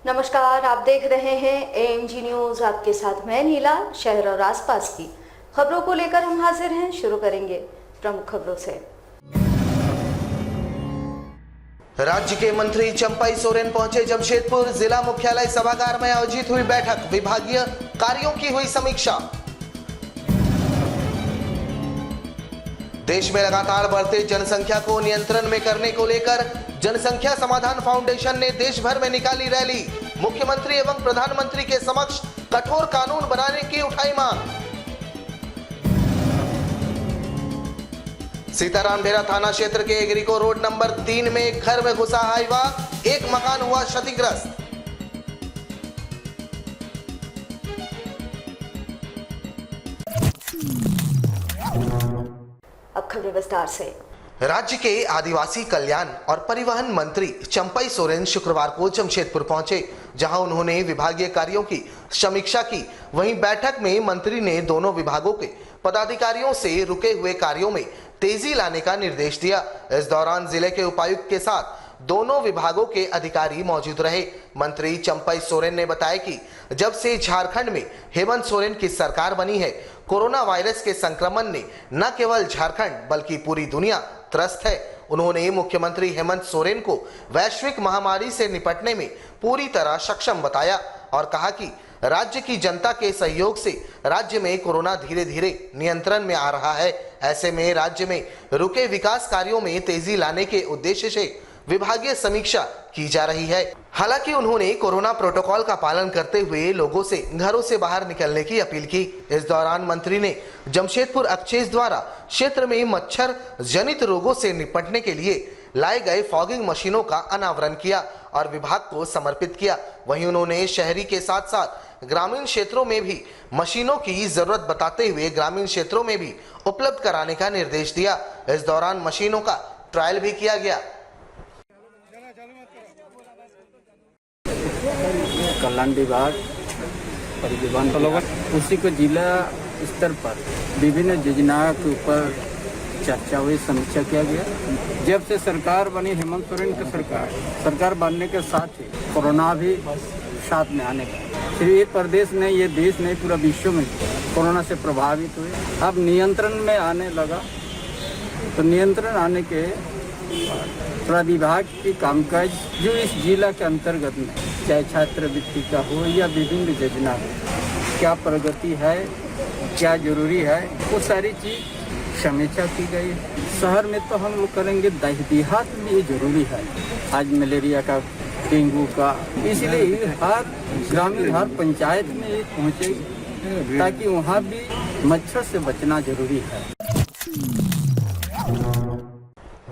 नमस्कार, आप देख रहे हैं एएनजी न्यूज। आपके साथ मैं नीला। शहर और आसपास की खबरों को लेकर हम हाजिर हैं। शुरू करेंगे प्रमुख खबरों से। राज्य के मंत्री चंपाई सोरेन पहुंचे जमशेदपुर। जिला मुख्यालय सभागार में आयोजित हुई बैठक, विभागीय कार्यों की हुई समीक्षा। देश में लगातार बढ़ते जनसंख्या को नियंत्रण में करने को लेकर जनसंख्या समाधान फाउंडेशन ने देश भर में निकाली रैली। मुख्यमंत्री एवं प्रधानमंत्री के समक्ष कठोर कानून बनाने की उठाई मांग। सीताराम ढेरा थाना क्षेत्र के एग्रीको रोड नंबर 3 में एक घर में घुसा हाईवा, एक मकान हुआ क्षतिग्रस्त। अब खबरें विस्तार से। राज्य के आदिवासी कल्याण और परिवहन मंत्री चंपाई सोरेन शुक्रवार को जमशेदपुर पहुंचे, जहां उन्होंने विभागीय कार्यों की समीक्षा की। वहीं बैठक में मंत्री ने दोनों विभागों के पदाधिकारियों से रुके हुए कार्यों में तेजी लाने का निर्देश दिया। इस दौरान जिले के उपायुक्त के साथ दोनों विभागों के अधिकारी मौजूद रहे। मंत्री चंपाई सोरेन ने बताया कि जब से झारखंड में हेमंत सोरेन की सरकार बनी है, कोरोना वायरस के संक्रमण ने न केवल झारखंड बल्कि पूरी दुनिया त्रस्त है। उन्होंने मुख्यमंत्री हेमंत सोरेन को वैश्विक महामारी से निपटने में पूरी तरह सक्षम बताया और कहा कि राज्य की जनता के सहयोग से राज्य में कोरोना धीरे धीरे नियंत्रण में आ रहा है। ऐसे में राज्य में रुके विकास कार्यों में तेजी लाने के उद्देश्य से विभागीय समीक्षा की जा रही है। हालांकि उन्होंने कोरोना प्रोटोकॉल का पालन करते हुए लोगों से घरों से बाहर निकलने की अपील की। इस दौरान मंत्री ने जमशेदपुर एक्सचेंज द्वारा क्षेत्र में मच्छर जनित रोगों से निपटने के लिए लाए गए फॉगिंग मशीनों का अनावरण किया और विभाग को समर्पित किया। वहीं उन्होंने शहरी के साथ साथ ग्रामीण क्षेत्रों में भी मशीनों की जरूरत बताते हुए ग्रामीण क्षेत्रों में भी उपलब्ध कराने का निर्देश दिया। इस दौरान मशीनों का ट्रायल भी किया गया। कल्याण विभाग परिवहन उसी को जिला स्तर पर विभिन्न योजनाओं के ऊपर चर्चा हुई, समीक्षा किया गया। जब से सरकार बनी हेमंत सोरेन की सरकार बनने के साथ ही कोरोना भी साथ में आने का, सिर्फ ये प्रदेश नहीं, ये देश नहीं, पूरा विश्व में कोरोना से प्रभावित हुए। अब नियंत्रण में आने लगा, तो नियंत्रण आने के थोड़ा विभाग की कामकाज जो इस जिला के अंतर्गत में, चाहे छात्रवृत्ति का हो या विभिन्न योजना हो, क्या प्रगति है, क्या जरूरी है, वो सारी चीज समीक्षा की गई। शहर में तो हम लोग करेंगे, देहात में ये जरूरी है। आज मलेरिया का, डेंगू का, इसलिए हर ग्रामीण हर पंचायत में ये पहुँचे ताकि वहाँ भी मच्छर से बचना जरूरी है।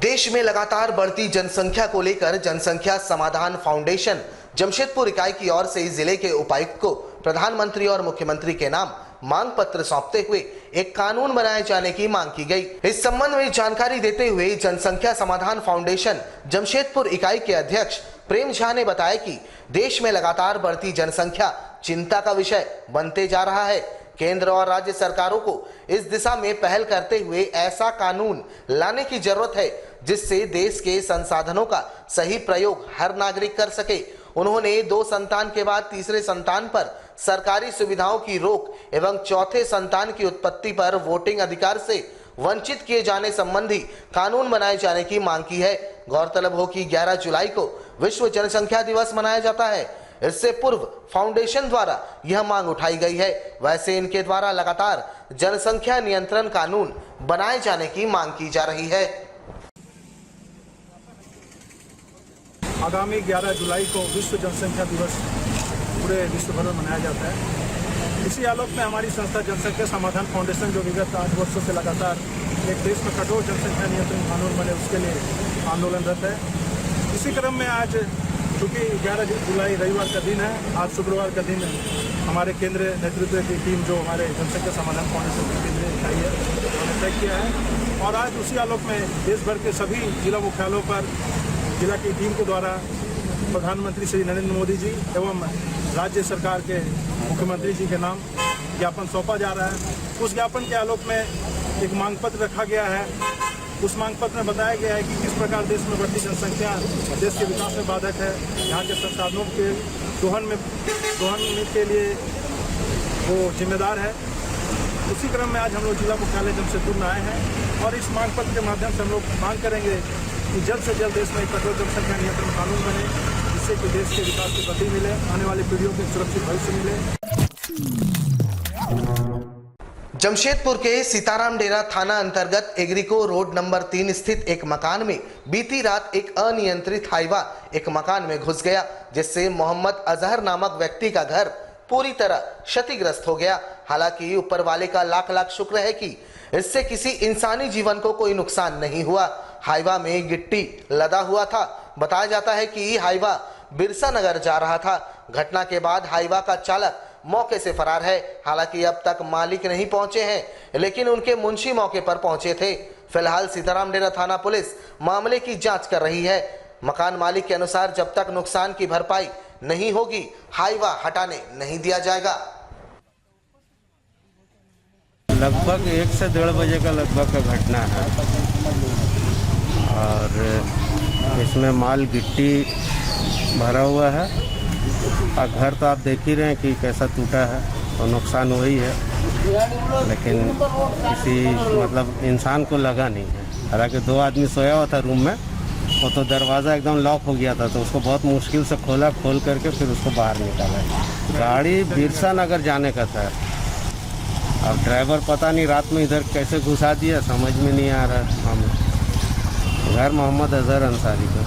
देश में लगातार बढ़ती जनसंख्या को लेकर जनसंख्या समाधान फाउंडेशन जमशेदपुर इकाई की ओर से जिले के उपायुक्त को प्रधानमंत्री और मुख्यमंत्री के नाम मांग पत्र सौंपते हुए एक कानून बनाए जाने की मांग की गई। इस संबंध में जानकारी देते हुए जनसंख्या समाधान फाउंडेशन जमशेदपुर इकाई के अध्यक्ष प्रेम झा ने बताया कि देश में लगातार बढ़ती जनसंख्या चिंता का विषय बनते जा रहा है। केंद्र और राज्य सरकारों को इस दिशा में पहल करते हुए ऐसा कानून लाने की जरूरत है जिससे देश के संसाधनों का सही प्रयोग हर नागरिक कर सके। उन्होंने 2 संतान के बाद तीसरे संतान पर सरकारी सुविधाओं की रोक एवं चौथे संतान की उत्पत्ति पर वोटिंग अधिकार से वंचित किए जाने संबंधी कानून बनाए जाने की मांग की है। गौरतलब हो कि 11 जुलाई को विश्व जनसंख्या दिवस मनाया जाता है। इससे पूर्व फाउंडेशन द्वारा यह मांग उठाई गई है। वैसे इनके द्वारा लगातार जनसंख्या नियंत्रण कानून बनाए जाने की मांग की जा रही है। आगामी 11 जुलाई को विश्व जनसंख्या दिवस पूरे विश्व भर में मनाया जाता है। इसी आलोक में हमारी संस्था जनसंख्या समाधान फाउंडेशन, जो विगत 8 वर्षों से लगातार एक देश में कठोर जनसंख्या नियंत्रण कानून बने उसके लिए आंदोलनरत है। इसी क्रम में आज चूँकि 11 जुलाई रविवार का दिन है, आज शुक्रवार का दिन हमारे केंद्रीय नेतृत्व की टीम, जो हमारे जनसंख्या समाधान फाउंडेशन की केंद्रीय इकाई है, उन्होंने तय किया है। और आज उसी आलोक में देश भर के सभी जिला मुख्यालयों पर जिला की टीम के द्वारा प्रधानमंत्री श्री नरेंद्र मोदी जी एवं राज्य सरकार के मुख्यमंत्री जी के नाम ज्ञापन सौंपा जा रहा है। उस ज्ञापन के आलोक में एक मांग पत्र रखा गया है उस मांग पत्र में बताया गया है कि किस प्रकार देश में बढ़ती जनसंख्या देश के विकास में बाधक है, यहाँ के संसाधनों के दोहन के लिए वो जिम्मेदार है। उसी क्रम में आज हम लोग जिला मुख्यालय जमशेदपुर में आए हैं और इस मांग पत्र के माध्यम से हम लोग मांग करेंगे कि जल्द से जल्द देश में एक कठोर जनसंख्या नियंत्रण कानून बने, जिससे कि देश के विकास को गति मिले, आने वाली पीढ़ियों को सुरक्षित भविष्य मिले। जमशेदपुर के सीताराम डेरा थाना अंतर्गत एग्रीको रोड नंबर 3 स्थित एक मकान में बीती रात एक अनियंत्रित हाइवा एक मकान में घुस गया, जिससे मोहम्मद अजहर नामक व्यक्ति का घर पूरी तरह क्षतिग्रस्त हो गया। हालांकि ऊपर वाले का लाख लाख शुक्र है कि इससे किसी इंसानी जीवन को कोई नुकसान नहीं हुआ। हाइवा में गिट्टी लदा हुआ था। बताया जाता है कि हाइवा बिरसा नगर जा रहा था। घटना के बाद हाइवा का चालक मौके से फरार है। हालांकि अब तक मालिक नहीं पहुंचे हैं, लेकिन उनके मुंशी मौके पर पहुंचे थे। फिलहाल सीताराम डेरा थाना पुलिस मामले की जांच कर रही है। मकान मालिक के अनुसार जब तक नुकसान की भरपाई नहीं होगी, हाइवा हटाने नहीं दिया जाएगा। लगभग 1 से 1.5 बजे का लगभग का घटना है और इसमें माल गिट्टी भरा हुआ है और घर तो आप देख ही रहे हैं कि कैसा टूटा है और नुकसान वही है, लेकिन किसी मतलब इंसान को लगा नहीं है। हालांकि 2 आदमी सोया हुआ था रूम में, वो तो दरवाज़ा एकदम लॉक हो गया था, तो उसको बहुत मुश्किल से खोल करके फिर उसको बाहर निकाला। गाड़ी बिरसा नगर जाने का था। अब ड्राइवर पता नहीं रात में इधर कैसे घुसा दिया, समझ में नहीं आ रहा। हम घर मोहम्मद अजहर अंसारी का।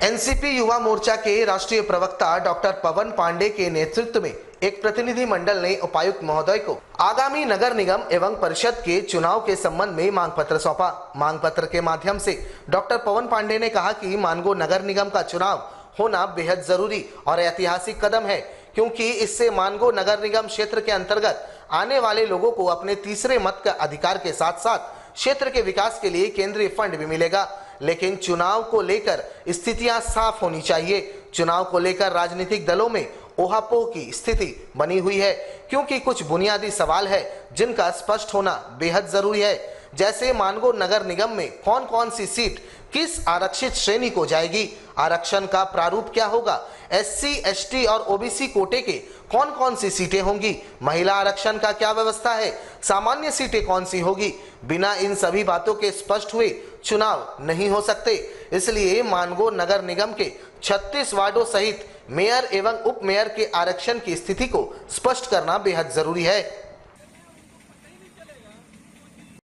एनसीपी युवा मोर्चा के राष्ट्रीय प्रवक्ता डॉक्टर पवन पांडे के नेतृत्व में एक प्रतिनिधि मंडल ने उपायुक्त महोदय को आगामी नगर निगम एवं परिषद के चुनाव के संबंध में मांग पत्र सौंपा। मांग पत्र के माध्यम से डॉक्टर पवन पांडे ने कहा कि मानगो नगर निगम का चुनाव होना बेहद जरूरी और ऐतिहासिक कदम है, क्योंकि इससे मानगो नगर निगम क्षेत्र के अंतर्गत आने वाले लोगों को अपने तीसरे मत का अधिकार के साथ साथ क्षेत्र के विकास के लिए केंद्रीय फंड भी मिलेगा। लेकिन चुनाव को लेकर स्थितियां साफ होनी चाहिए। चुनाव को लेकर राजनीतिक दलों में ओहापोह की स्थिति बनी हुई है, क्योंकि कुछ बुनियादी सवाल है जिनका स्पष्ट होना बेहद जरूरी है। जैसे मानगो नगर निगम में कौन कौन सी सीट किस आरक्षित श्रेणी को जाएगी, आरक्षण का प्रारूप क्या होगा, एससी, एसटी और ओबीसी कोटे के कौन कौन सी सीटें होंगी, महिला आरक्षण का क्या व्यवस्था है, सामान्य सीटें कौन सी होगी। बिना इन सभी बातों के स्पष्ट हुए चुनाव नहीं हो सकते। इसलिए मानगो नगर निगम के 36 वार्डों सहित मेयर एवं उप मेयर के आरक्षण की स्थिति को स्पष्ट करना बेहद जरूरी है।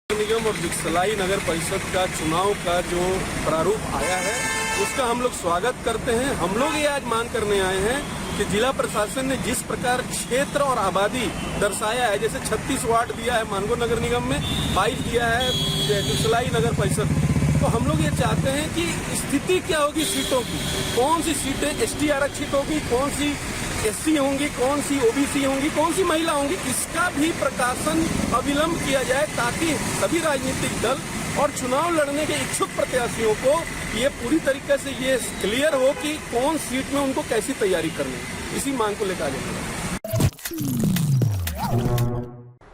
निगम और दिक्सलाई नगर परिषद का चुनाव का जो प्रारूप आया है उसका हम लोग स्वागत करते हैं। हम लोग ये आज मांग करने आए हैं कि जिला प्रशासन ने जिस प्रकार क्षेत्र और आबादी दर्शाया है, जैसे 36 वार्ड दिया है मानगो नगर निगम में, 22 दिया है दिक्सलाई नगर परिषद, तो हम लोग ये चाहते हैं कि स्थिति क्या होगी सीटों की, कौन सी सीटें एसटी आरक्षित होगी, कौन सी एससी होंगी, कौन सी ओबीसी होंगी, कौन सी महिला होंगी, इसका भी प्रकाशन अविलंब किया जाए, ताकि सभी राजनीतिक दल और चुनाव लड़ने के इच्छुक प्रत्याशियों को ये पूरी तरीके से ये क्लियर हो कि कौन सीट में उनको कैसी तैयारी करनी है। इसी मांग को लेकर जाएगा।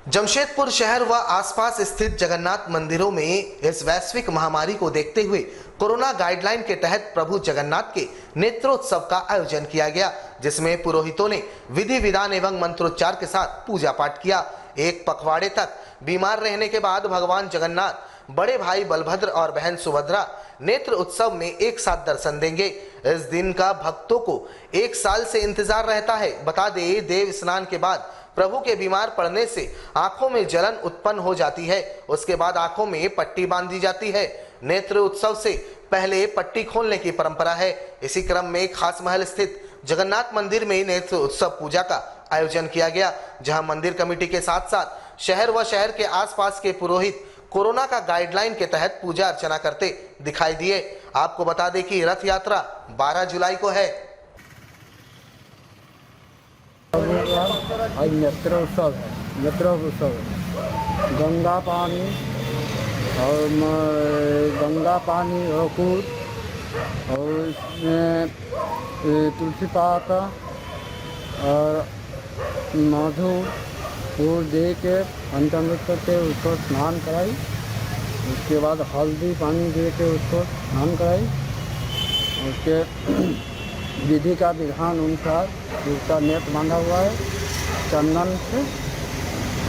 जमशेदपुर शहर व आसपास स्थित जगन्नाथ मंदिरों में इस वैश्विक महामारी को देखते हुए कोरोना गाइडलाइन के तहत प्रभु जगन्नाथ के नेत्रोत्सव का आयोजन किया गया, जिसमें पुरोहितों ने विधि विधान एवं मंत्रोच्चार के साथ पूजा पाठ किया। एक पखवाड़े तक बीमार रहने के बाद भगवान जगन्नाथ, बड़े भाई बलभद्र और बहन सुभद्रा नेत्र उत्सव में एक साथ दर्शन देंगे। इस दिन का भक्तों को 1 साल से इंतजार रहता है। बता दें, देव स्नान के बाद प्रभु के बीमार पड़ने से आंखों में जलन उत्पन्न हो जाती है। उसके बाद आंखों में पट्टी बांधी जाती है। नेत्र उत्सव से पहले पट्टी खोलने की परंपरा है। इसी क्रम में खास महल स्थित जगन्नाथ मंदिर में नेत्र उत्सव पूजा का आयोजन किया गया, जहां मंदिर कमेटी के साथ साथ शहर व शहर के आसपास के पुरोहित कोरोना का गाइडलाइन के तहत पूजा अर्चना करते दिखाई दिए। आपको बता दें कि रथ यात्रा 12 जुलाई को है। आज नेत्रोत्सव है, नेत्रोत्सव गंगा पानी और कूद और इसमें तुलसी पाता और मधु कपूर दे के पंचामृत करके उसको स्नान कराई। उसके बाद हल्दी पानी दे के उसको स्नान कराई। उसके विधि का विधान अनुसार उसका नेट बांधा हुआ है चंदन से,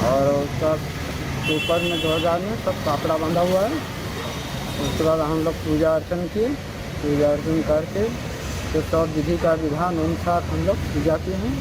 और उसका ऊपर में ध्वजा में सब कपड़ा बांधा हुआ है। उसके बाद हम लोग पूजा अर्चन किए। पूजा अर्चन करके तो सब विधि का विधान अनुसार हम लोग पूजा किए हैं।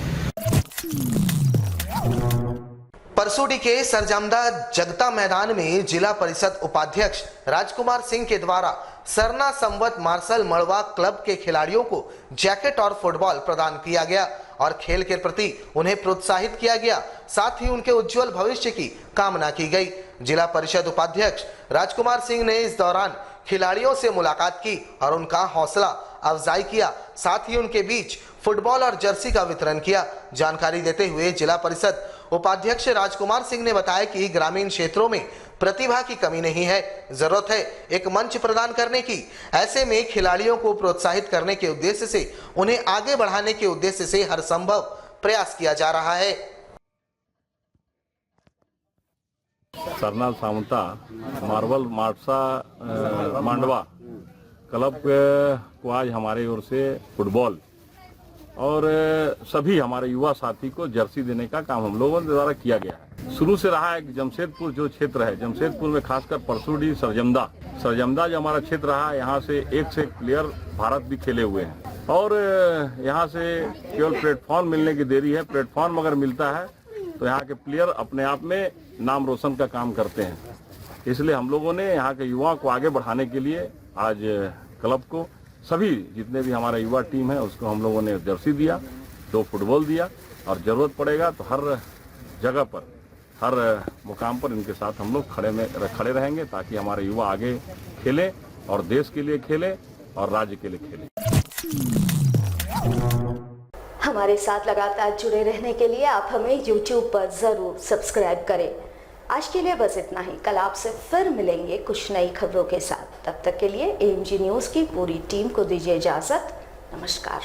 परसोडी के सरजमदा जगता मैदान में जिला परिषद उपाध्यक्ष राजकुमार सिंह के द्वारा सरना संवत मार्शल मड़वा क्लब के खिलाड़ियों को जैकेट और फुटबॉल प्रदान किया गया और खेल के प्रति उन्हें प्रोत्साहित किया गया। साथ ही उनके उज्जवल भविष्य की कामना की गई। जिला परिषद उपाध्यक्ष राजकुमार सिंह ने इस दौरान खिलाड़ियों से मुलाकात की और उनका हौसला अफजाई किया। साथ ही उनके बीच फुटबॉल और जर्सी का वितरण किया। जानकारी देते हुए जिला परिषद उपाध्यक्ष राजकुमार सिंह ने बताया कि ग्रामीण क्षेत्रों में प्रतिभा की कमी नहीं है, जरूरत है एक मंच प्रदान करने की। ऐसे में खिलाड़ियों को प्रोत्साहित करने के उद्देश्य से, उन्हें आगे बढ़ाने के उद्देश्य से हर संभव प्रयास किया जा रहा है। सरना सामंता मार्बल मार्शल मांडवा क्लब को आज हमारे ओर से फुटबॉल और सभी हमारे युवा साथी को जर्सी देने का काम हम लोगों के द्वारा किया गया है। शुरू से रहा है कि जमशेदपुर जो क्षेत्र है, जमशेदपुर में खासकर परसोडी सरजमदा जो हमारा क्षेत्र रहा, यहाँ से एक से एक प्लेयर भारत भी खेले हुए हैं। और यहाँ से केवल प्लेटफॉर्म मिलने की देरी है। प्लेटफॉर्म अगर मिलता है तो यहाँ के प्लेयर अपने आप में नाम रोशन का काम करते हैं। इसलिए हम लोगों ने यहाँ के युवाओं को आगे बढ़ाने के लिए आज क्लब को सभी जितने भी हमारा युवा टीम है उसको हम लोगों ने जर्सी दिया, 2 फुटबॉल दिया और जरूरत पड़ेगा तो हर जगह पर, हर मुकाम पर इनके साथ हम लोग खड़े रहेंगे ताकि हमारे युवा आगे खेले और देश के लिए खेले और राज्य के लिए खेले। हमारे साथ लगातार जुड़े रहने के लिए आप हमें YouTube पर जरूर सब्सक्राइब करें। आज के लिए बस इतना ही। कल आपसे फिर मिलेंगे कुछ नई खबरों के साथ। तब तक के लिए AMG न्यूज़ की पूरी टीम को दीजिए इजाजत। नमस्कार।